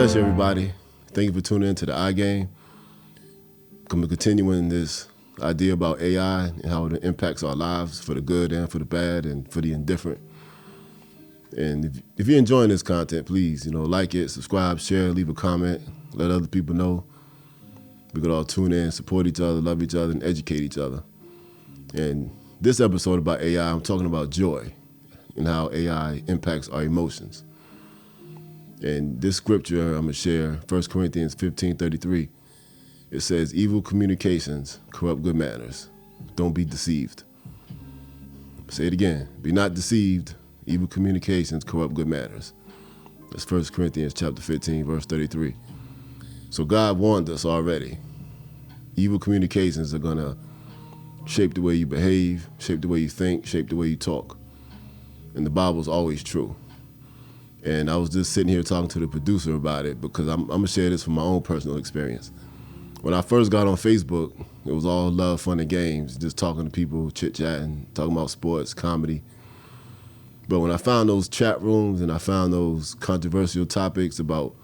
bless you, everybody. Thank you for tuning into the iGame. I'm continuing this idea about AI and how it impacts our lives for the good and for the bad and for the indifferent. And if you're enjoying this content, please, like it, subscribe, share, leave a comment, let other people know. We could all tune in, support each other, love each other, and educate each other. And this episode about AI, I'm talking about joy and how AI impacts our emotions. And this scripture I'm going to share, 1 Corinthians 15:33, it says, evil communications corrupt good manners. Don't be deceived. Say it again. Be not deceived. Evil communications corrupt good manners. That's 1 Corinthians chapter 15, verse 33. So God warned us already. Evil communications are going to shape the way you behave, shape the way you think, shape the way you talk. And the Bible's always true. And I was just sitting here talking to the producer about it because I'm going to share this from my own personal experience. When I first got on Facebook, it was all love, fun, and games, just talking to people, chit-chatting, talking about sports, comedy. But when I found those chat rooms and I found those controversial topics about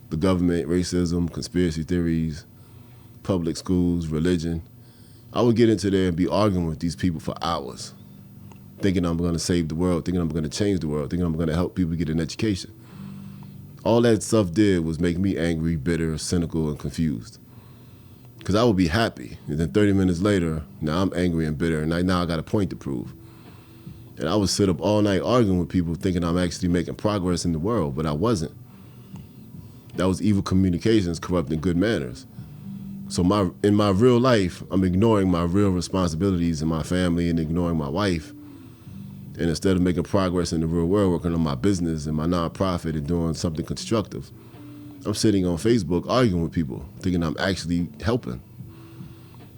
the government, racism, conspiracy theories, public schools, religion, I would get into there and be arguing with these people for hours, thinking I'm going to save the world, thinking I'm going to change the world, thinking I'm going to help people get an education. All that stuff did was make me angry, bitter, cynical, and confused. Because I would be happy, and then 30 minutes later, now I'm angry and bitter, and now I got a point to prove. And I would sit up all night arguing with people thinking I'm actually making progress in the world, but I wasn't. That was evil communications corrupting good manners. So in my real life, I'm ignoring my real responsibilities in my family and ignoring my wife. And instead of making progress in the real world, working on my business and my nonprofit and doing something constructive, I'm sitting on Facebook arguing with people, thinking I'm actually helping.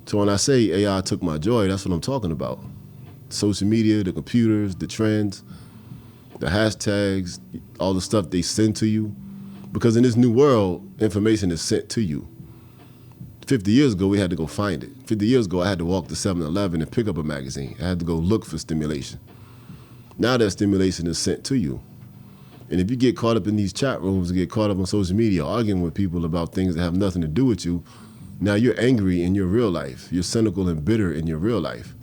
So when I say AI took my joy, that's what I'm talking about. Social media, the computers, the trends, the hashtags, all the stuff they send to you. Because in this new world, information is sent to you. 50 years ago, we had to go find it. 50 years ago, I had to walk to 7-Eleven and pick up a magazine. I had to go look for stimulation. Now that stimulation is sent to you. And if you get caught up in these chat rooms and get caught up on social media arguing with people about things that have nothing to do with you, now you're angry in your real life. You're cynical and bitter in your real life.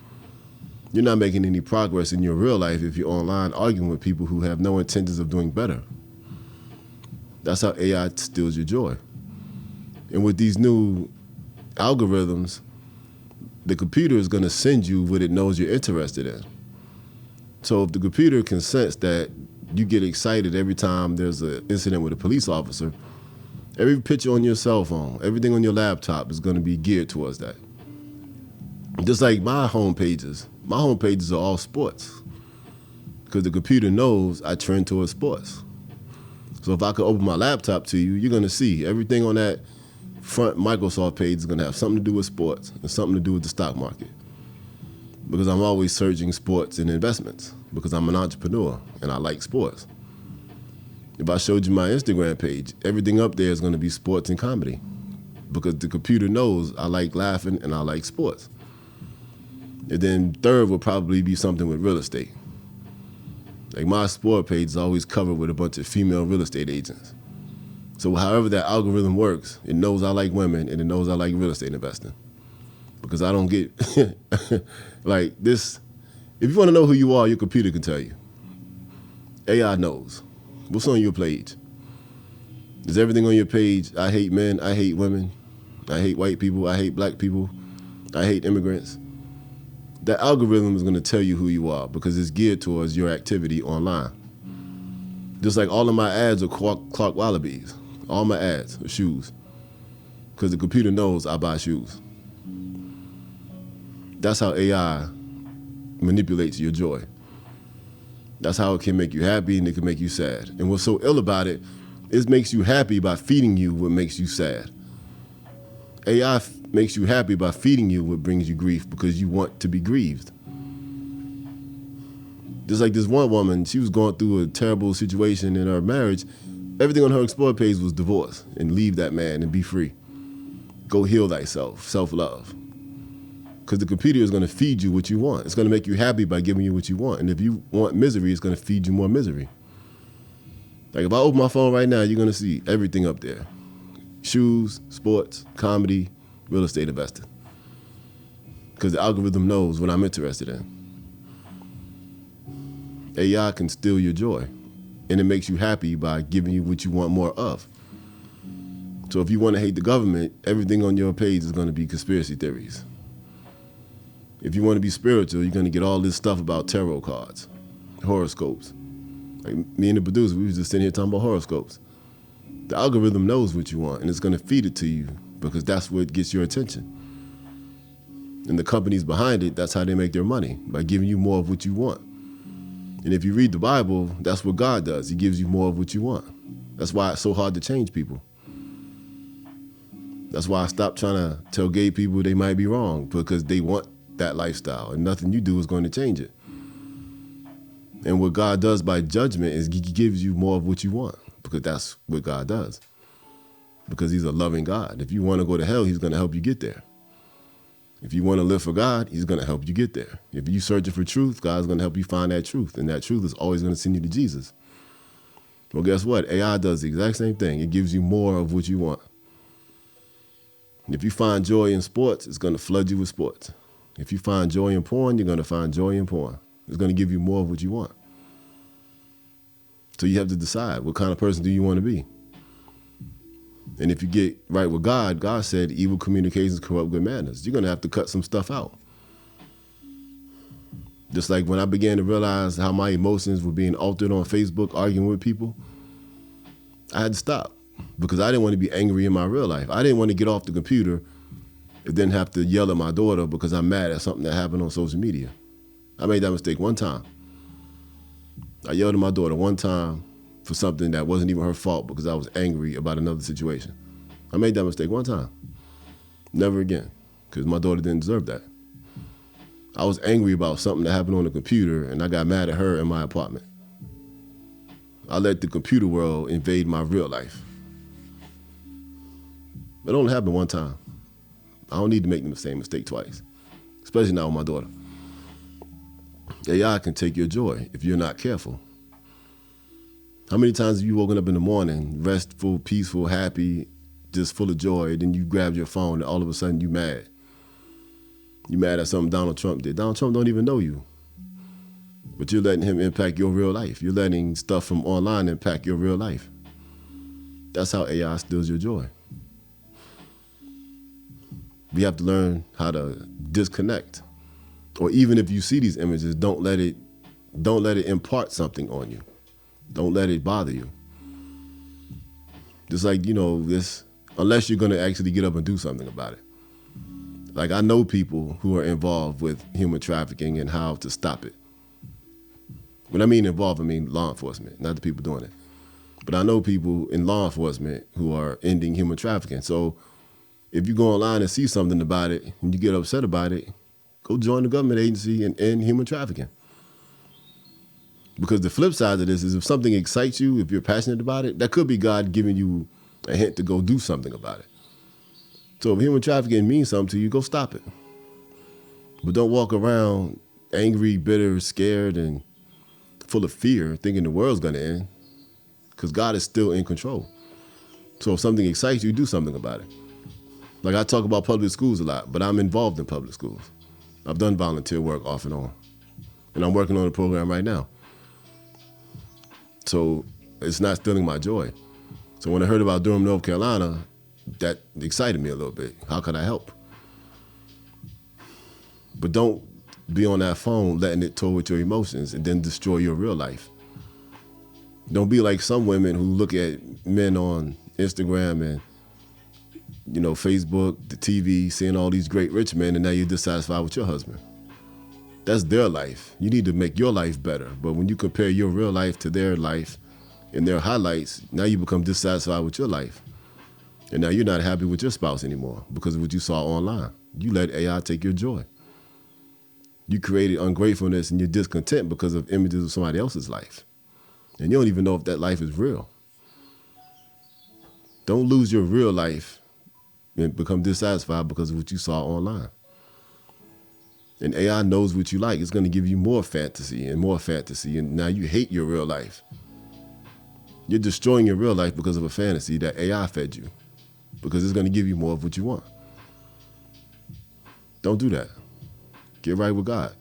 You're not making any progress in your real life if you're online arguing with people who have no intentions of doing better. That's how AI steals your joy. And with these new algorithms, the computer is going to send you what it knows you're interested in. So if the computer can sense that you get excited every time there's an incident with a police officer, every picture on your cell phone, everything on your laptop is going to be geared towards that. Just like my home pages are all sports because the computer knows I trend towards sports. So if I could open my laptop to you, you're going to see everything on that front Microsoft page is going to have something to do with sports and something to do with the stock market. Because I'm always searching sports and investments because I'm an entrepreneur and I like sports. If I showed you my Instagram page, everything up there is going to be sports and comedy because the computer knows I like laughing and I like sports. And then third would probably be something with real estate. Like my sport page is always covered with a bunch of female real estate agents. So however that algorithm works, it knows I like women and it knows I like real estate investing. Because I don't get, like this, if you want to know who you are, your computer can tell you. AI knows. What's on your page? Is everything on your page, I hate men, I hate women, I hate white people, I hate black people, I hate immigrants? That algorithm is going to tell you who you are because it's geared towards your activity online. Just like all of my ads are Clark Wallabies. All my ads are shoes. Because the computer knows I buy shoes. That's how AI manipulates your joy. That's how it can make you happy and it can make you sad. And what's so ill about it, it makes you happy by feeding you what makes you sad. AI makes you happy by feeding you what brings you grief because you want to be grieved. Just like this one woman, she was going through a terrible situation in her marriage. Everything on her Explore page was divorce and leave that man and be free. Go heal thyself, self-love. Because the computer is going to feed you what you want. It's going to make you happy by giving you what you want. And if you want misery, it's going to feed you more misery. Like if I open my phone right now, you're gonna see everything up there. Shoes, sports, comedy, real estate investing. Because the algorithm knows what I'm interested in. AI can steal your joy, and it makes you happy by giving you what you want more of. So if you want to hate the government, everything on your page is going to be conspiracy theories. If you want to be spiritual, you're going to get all this stuff about tarot cards, horoscopes. Like me and the producer, we was just sitting here talking about horoscopes. The algorithm knows what you want, and it's going to feed it to you because that's what gets your attention. And the companies behind it, that's how they make their money, by giving you more of what you want. And if you read the Bible, that's what God does. He gives you more of what you want. That's why it's so hard to change people. That's why I stopped trying to tell gay people they might be wrong, because they want that lifestyle, and nothing you do is going to change it. And what God does by judgment is he gives you more of what you want, because that's what God does. Because he's a loving God. If you want to go to hell, he's going to help you get there. If you want to live for God, he's going to help you get there. If you're searching for truth, God's going to help you find that truth, and that truth is always going to send you to Jesus. Well, guess what? AI does the exact same thing. It gives you more of what you want. And if you find joy in sports, it's going to flood you with sports. If you find joy in porn, you're going to find joy in porn. It's going to give you more of what you want. So you have to decide, what kind of person do you want to be? And if you get right with God, God said evil communications corrupt good manners. You're going to have to cut some stuff out. Just like when I began to realize how my emotions were being altered on Facebook, arguing with people, I had to stop because I didn't want to be angry in my real life. I didn't want to get off the computer and then have to yell at my daughter because I'm mad at something that happened on social media. I made that mistake one time. I yelled at my daughter one time for something that wasn't even her fault because I was angry about another situation. I made that mistake one time. Never again, because my daughter didn't deserve that. I was angry about something that happened on the computer, and I got mad at her in my apartment. I let the computer world invade my real life. It only happened one time. I don't need to make the same mistake twice, especially not with my daughter. AI can take your joy if you're not careful. How many times have you woken up in the morning, restful, peaceful, happy, just full of joy, then you grab your phone and all of a sudden you mad? You mad at something Donald Trump did. Donald Trump don't even know you. But you're letting him impact your real life. You're letting stuff from online impact your real life. That's how AI steals your joy. We have to learn how to disconnect. Or even if you see these images, don't let it impart something on you. Don't let it bother you. Just like, this, unless you're gonna actually get up and do something about it. Like I know people who are involved with human trafficking and how to stop it. When I mean involved, I mean law enforcement, not the people doing it. But I know people in law enforcement who are ending human trafficking. So if you go online and see something about it and you get upset about it, go join the government agency and end human trafficking. Because the flip side of this is if something excites you, if you're passionate about it, that could be God giving you a hint to go do something about it. So if human trafficking means something to you, go stop it. But don't walk around angry, bitter, scared, and full of fear, thinking the world's going to end, because God is still in control. So if something excites you, do something about it. Like I talk about public schools a lot, but I'm involved in public schools. I've done volunteer work off and on. And I'm working on a program right now. So it's not stealing my joy. So when I heard about Durham, North Carolina, that excited me a little bit. How could I help? But don't be on that phone letting it toy with your emotions and then destroy your real life. Don't be like some women who look at men on Instagram and Facebook, the TV, seeing all these great rich men, and now you're dissatisfied with your husband. That's their life. You need to make your life better. But when you compare your real life to their life and their highlights, now you become dissatisfied with your life. And now you're not happy with your spouse anymore because of what you saw online. You let AI take your joy. You created ungratefulness and you're discontent because of images of somebody else's life. And you don't even know if that life is real. Don't lose your real life and become dissatisfied because of what you saw online. And AI knows what you like. It's going to give you more fantasy, and now you hate your real life. You're destroying your real life because of a fantasy that AI fed you, because it's going to give you more of what you want. Don't do that. Get right with God.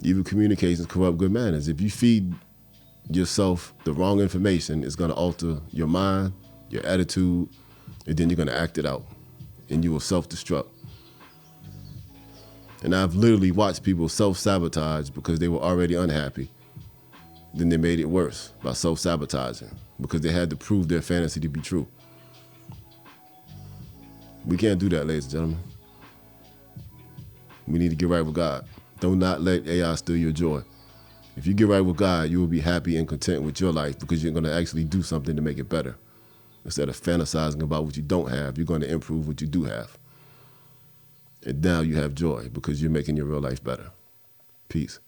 Evil communications corrupt good manners. If you feed yourself the wrong information, it's going to alter your mind, your attitude, and then you're going to act it out, and you will self-destruct. And I've literally watched people self-sabotage because they were already unhappy. Then they made it worse by self-sabotaging because they had to prove their fantasy to be true. We can't do that, ladies and gentlemen. We need to get right with God. Do not let AI steal your joy. If you get right with God, you will be happy and content with your life because you're going to actually do something to make it better. Instead of fantasizing about what you don't have, you're going to improve what you do have. And now you have joy because you're making your real life better. Peace.